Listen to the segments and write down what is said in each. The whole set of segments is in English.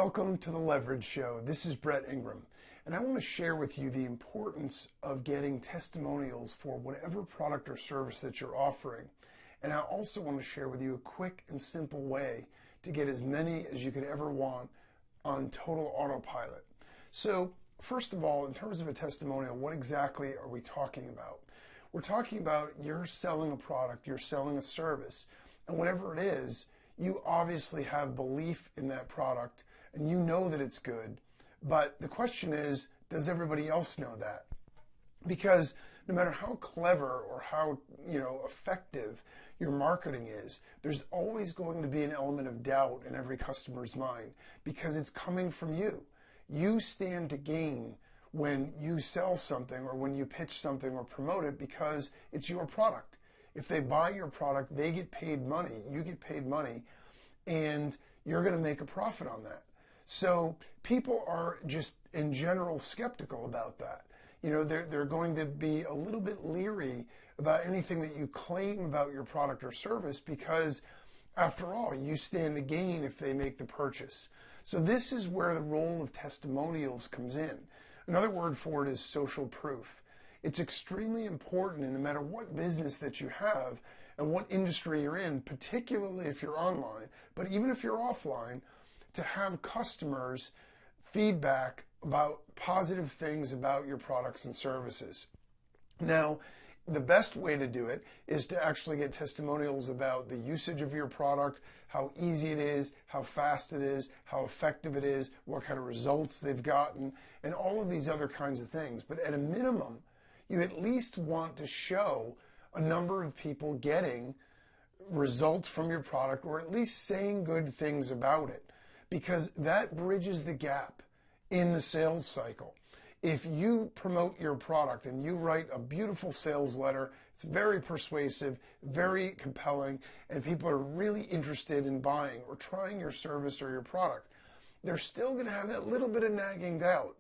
Welcome to the Leverage Show. This is Brett Ingram, and I want to share with you the importance of getting testimonials for whatever product or service that you're offering. And I also want to share with you a quick and simple way to get as many as you could ever want on total autopilot. So, first of all, in terms of a testimonial, what exactly are we talking about? We're talking about you're selling a product, you're selling a service, and whatever it is, you obviously have belief in that product and you know that it's good, but the question is, does everybody else know that? Because no matter how clever or how effective your marketing is, there's always going to be an element of doubt in every customer's mind because it's coming from you. You stand to gain when you sell something or when you pitch something or promote it because it's your product. If they buy your product, they get paid money, you get paid money, and you're going to make a profit on that. So people are just in general skeptical about that. They're going to be a little bit leery about anything that you claim about your product or service because, after all, you stand to gain if they make the purchase. So this is where the role of testimonials comes in. Another word for it is social proof. It's extremely important, and no matter what business that you have and what industry you're in, particularly if you're online, but even if you're offline, to have customers feedback about positive things about your products and services. Now, the best way to do it is to actually get testimonials about the usage of your product, how easy it is, how fast it is, how effective it is, what kind of results they've gotten, and all of these other kinds of things. But at a minimum, you at least want to show a number of people getting results from your product or at least saying good things about it, because that bridges the gap in the sales cycle. If you promote your product and you write a beautiful sales letter, it's very persuasive, very compelling, and people are really interested in buying or trying your service or your product, they're still going to have that little bit of nagging doubt.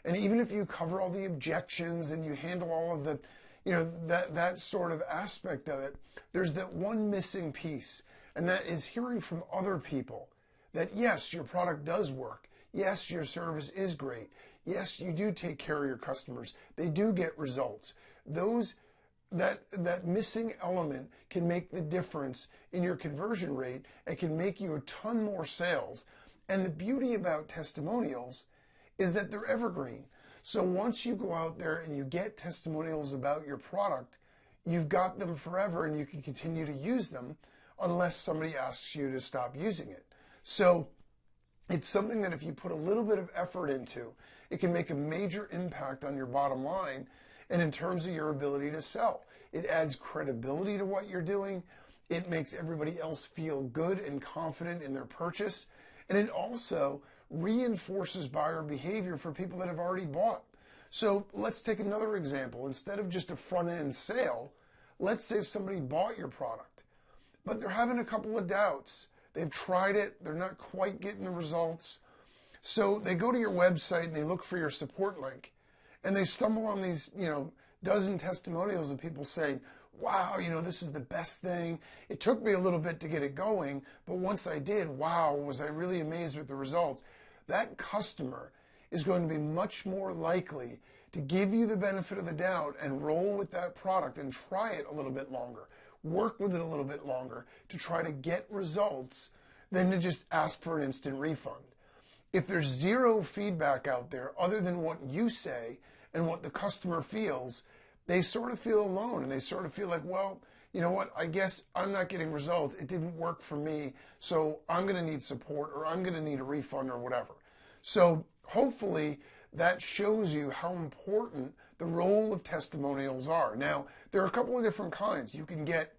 And even if you cover all the objections and you handle all of the, that sort of aspect of it, there's that one missing piece, and that is hearing from other people that yes, your product does work. Yes, your service is great. Yes, you do take care of your customers. They do get results. That missing element can make the difference in your conversion rate and can make you a ton more sales. And the beauty about testimonials is that they're evergreen. So once you go out there and you get testimonials about your product, you've got them forever and you can continue to use them unless somebody asks you to stop using it. So it's something that if you put a little bit of effort into, it can make a major impact on your bottom line and in terms of your ability to sell. It adds credibility to what you're doing. It makes everybody else feel good and confident in their purchase. And it also reinforces buyer behavior for people that have already bought. So let's take another example. Instead of just a front-end sale, let's say somebody bought your product, but they're having a couple of doubts. They've tried it, they're not quite getting the results. So they go to your website and they look for your support link and they stumble on these, dozen testimonials of people saying, wow, this is the best thing. It took me a little bit to get it going, but once I did, wow, was I really amazed with the results. That customer is going to be much more likely to give you the benefit of the doubt and roll with that product and try it a little bit longer. Work with it a little bit longer to try to get results than to just ask for an instant refund. If there's zero feedback out there other than what you say and what the customer feels, they sort of feel alone and they sort of feel like, well, you know what, I guess I'm not getting results. It didn't work for me, so I'm going to need support or I'm going to need a refund or whatever. So hopefully that shows you how important the role of testimonials are. Now, there are a couple of different kinds. You can get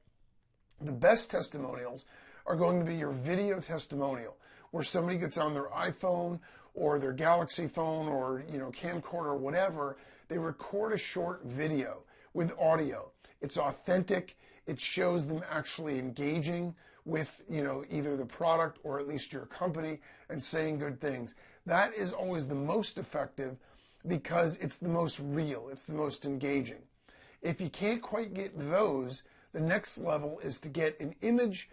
the best testimonials are going to be your video testimonial, where somebody gets on their iPhone or their Galaxy phone or camcorder or whatever, they record a short video with audio. It's authentic. It shows them actually engaging with either the product or at least your company and saying good things. That is always the most effective because it's the most real, it's the most engaging. If you can't quite get those, the next level is to get an image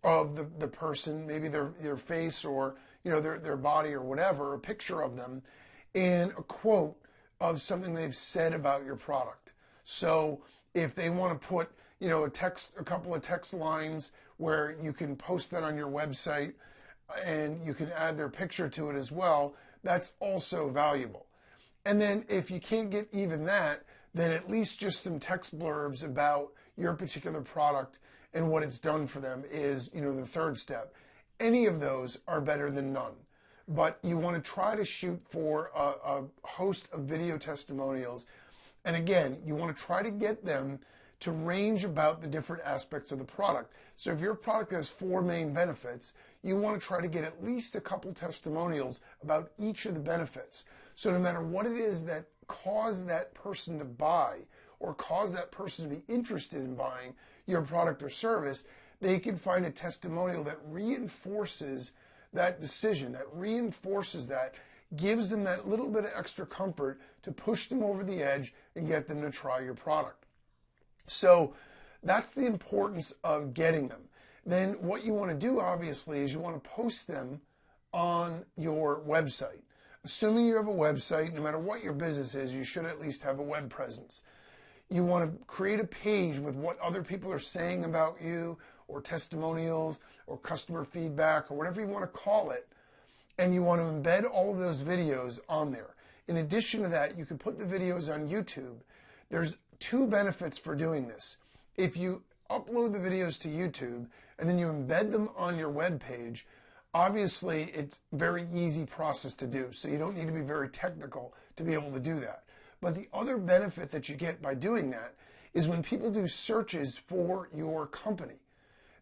of the person, maybe their face or their body or whatever, a picture of them, and a quote of something they've said about your product. So if they want to put, a couple of text lines where you can post that on your website and you can add their picture to it as well, that's also valuable. And then if you can't get even that, then at least just some text blurbs about your particular product and what it's done for them is, the third step. Any of those are better than none. But you want to try to shoot for a host of video testimonials. And again, you want to try to get them to range about the different aspects of the product. So if your product has 4 main benefits, you want to try to get at least a couple testimonials about each of the benefits. So no matter what it is that caused that person to buy or caused that person to be interested in buying your product or service, they can find a testimonial that reinforces that decision, that reinforces that, gives them that little bit of extra comfort to push them over the edge and get them to try your product. So that's the importance of getting them. Then what you want to do, obviously, is you want to post them on your website. Assuming you have a website, no matter what your business is, you should at least have a web presence. You want to create a page with what other people are saying about you, or testimonials, or customer feedback, or whatever you want to call it. And you want to embed all of those videos on there. In addition to that, you can put the videos on YouTube. There's 2 benefits for doing this. If you upload the videos to YouTube and then you embed them on your web page, obviously it's a very easy process to do. So you don't need to be very technical to be able to do that. But the other benefit that you get by doing that is when people do searches for your company,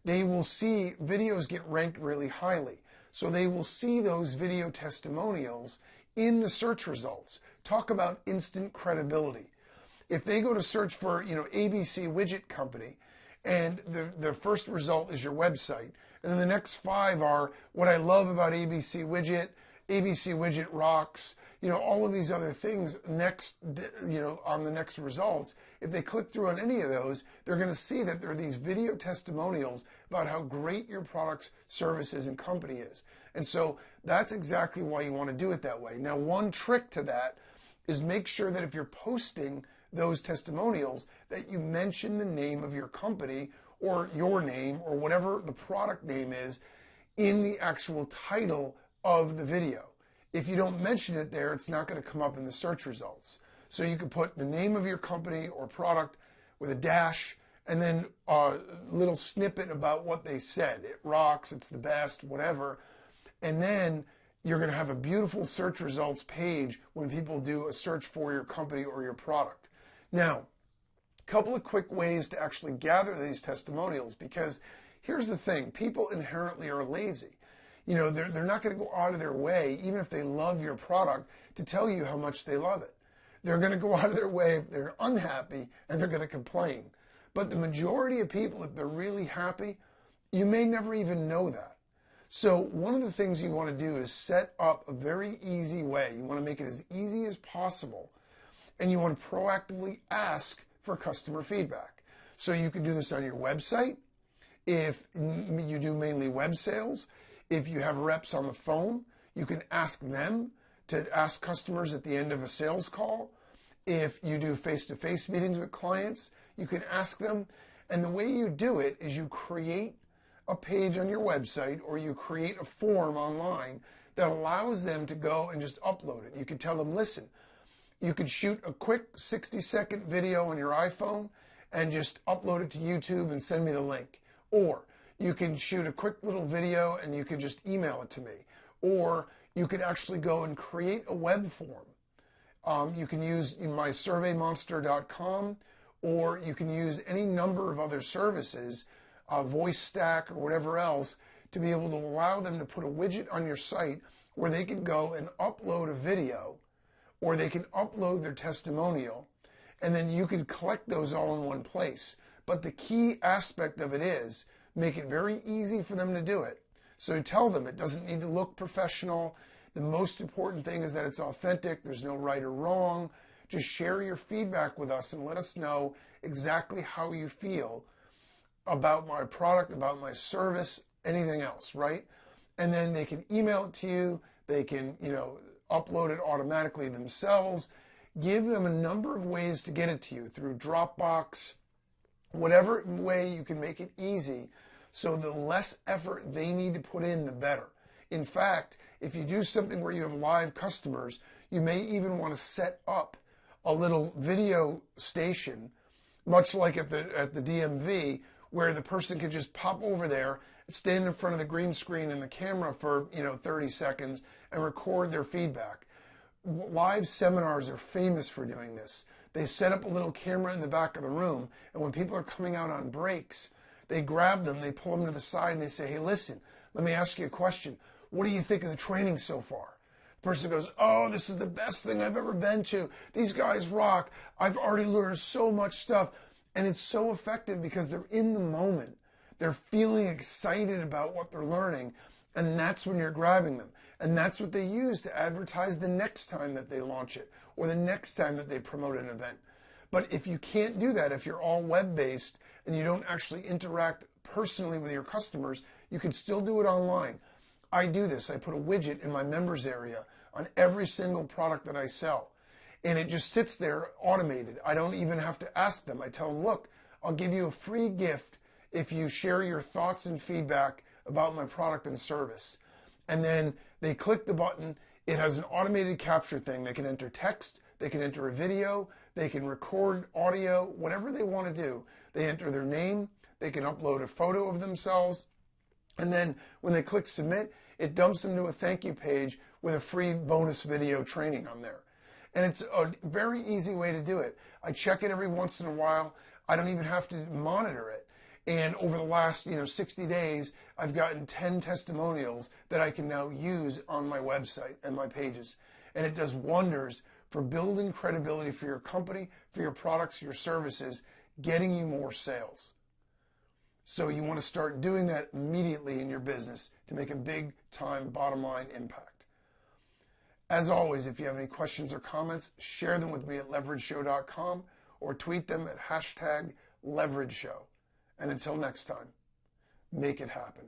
they will see videos get ranked really highly. So they will see those video testimonials in the search results. Talk about instant credibility. If they go to search for, ABC Widget Company, and the first result is your website, and then the next 5 are what I love about ABC Widget rocks, all of these other things next, on the next results. If they click through on any of those, they're going to see that there are these video testimonials about how great your products, services, and company is. And so that's exactly why you want to do it that way. Now, one trick to that is make sure that if you're posting those testimonials, that you mention the name of your company or your name or whatever the product name is in the actual title of the video. If you don't mention it there, it's not going to come up in the search results. So you could put the name of your company or product with a dash and then a little snippet about what they said. It rocks, it's the best, whatever. And then you're going to have a beautiful search results page when people do a search for your company or your product. Now, a couple of quick ways to actually gather these testimonials, because here's the thing, people inherently are lazy. They're not going to go out of their way, even if they love your product, to tell you how much they love it. They're going to go out of their way if they're unhappy, and they're going to complain. But the majority of people, if they're really happy, you may never even know that. So one of the things you want to do is set up a very easy way. You want to make it as easy as possible, and you want to proactively ask for customer feedback. So you can do this on your website if you do mainly web sales. If you have reps on the phone, you can ask them to ask customers at the end of a sales call. If you do face-to-face meetings with clients, you can ask them. And the way you do it is you create a page on your website, or you create a form online that allows them to go and just upload it. You can tell them, listen, you could shoot a quick 60-second video on your iPhone and just upload it to YouTube and send me the link. Or you can shoot a quick little video and you can just email it to me. Or you could actually go and create a web form. You can use mysurveymonster.com, or you can use any number of other services, Voice Stack or whatever else, to be able to allow them to put a widget on your site where they can go and upload a video, or they can upload their testimonial, and then you can collect those all in one place. But the key aspect of it is make it very easy for them to do it. So tell them it doesn't need to look professional. The most important thing is that it's authentic. There's no right or wrong. Just share your feedback with us and let us know exactly how you feel about my product, about my service, anything else, right? and then they can email it to you. They can, upload it automatically themselves. Give them a number of ways to get it to you through Dropbox, whatever way you can make it easy, so the less effort they need to put in, the better. In fact, if you do something where you have live customers, you may even want to set up a little video station, much like at the DMV, where the person can just pop over there, stand in front of the green screen and the camera for 30 seconds and record their feedback. Live seminars are famous for doing this. They set up a little camera in the back of the room, and when people are coming out on breaks, they grab them, they pull them to the side, and they say, hey, listen, let me ask you a question. What do you think of the training so far? The person goes, oh, this is the best thing I've ever been to. These guys rock. I've already learned so much stuff. And it's so effective because they're in the moment. They're feeling excited about what they're learning, and that's when you're grabbing them. And that's what they use to advertise the next time that they launch it or the next time that they promote an event. But if you can't do that, if you're all web-based and you don't actually interact personally with your customers, you can still do it online. I do this. I put a widget in my members area on every single product that I sell. And it just sits there automated. I don't even have to ask them. I tell them, look, I'll give you a free gift if you share your thoughts and feedback about my product and service. And then they click the button. It has an automated capture thing. They can enter text. They can enter a video. They can record audio, whatever they want to do. They enter their name. They can upload a photo of themselves. And then when they click submit, it dumps them to a thank you page with a free bonus video training on there. And it's a very easy way to do it. I check it every once in a while. I don't even have to monitor it. And over the last 60 days, I've gotten 10 testimonials that I can now use on my website and my pages. And it does wonders for building credibility for your company, for your products, your services, getting you more sales. So you want to start doing that immediately in your business to make a big time bottom line impact. As always, if you have any questions or comments, share them with me at leverigeshow.com or tweet them at #LeverageShow. And until next time, make it happen.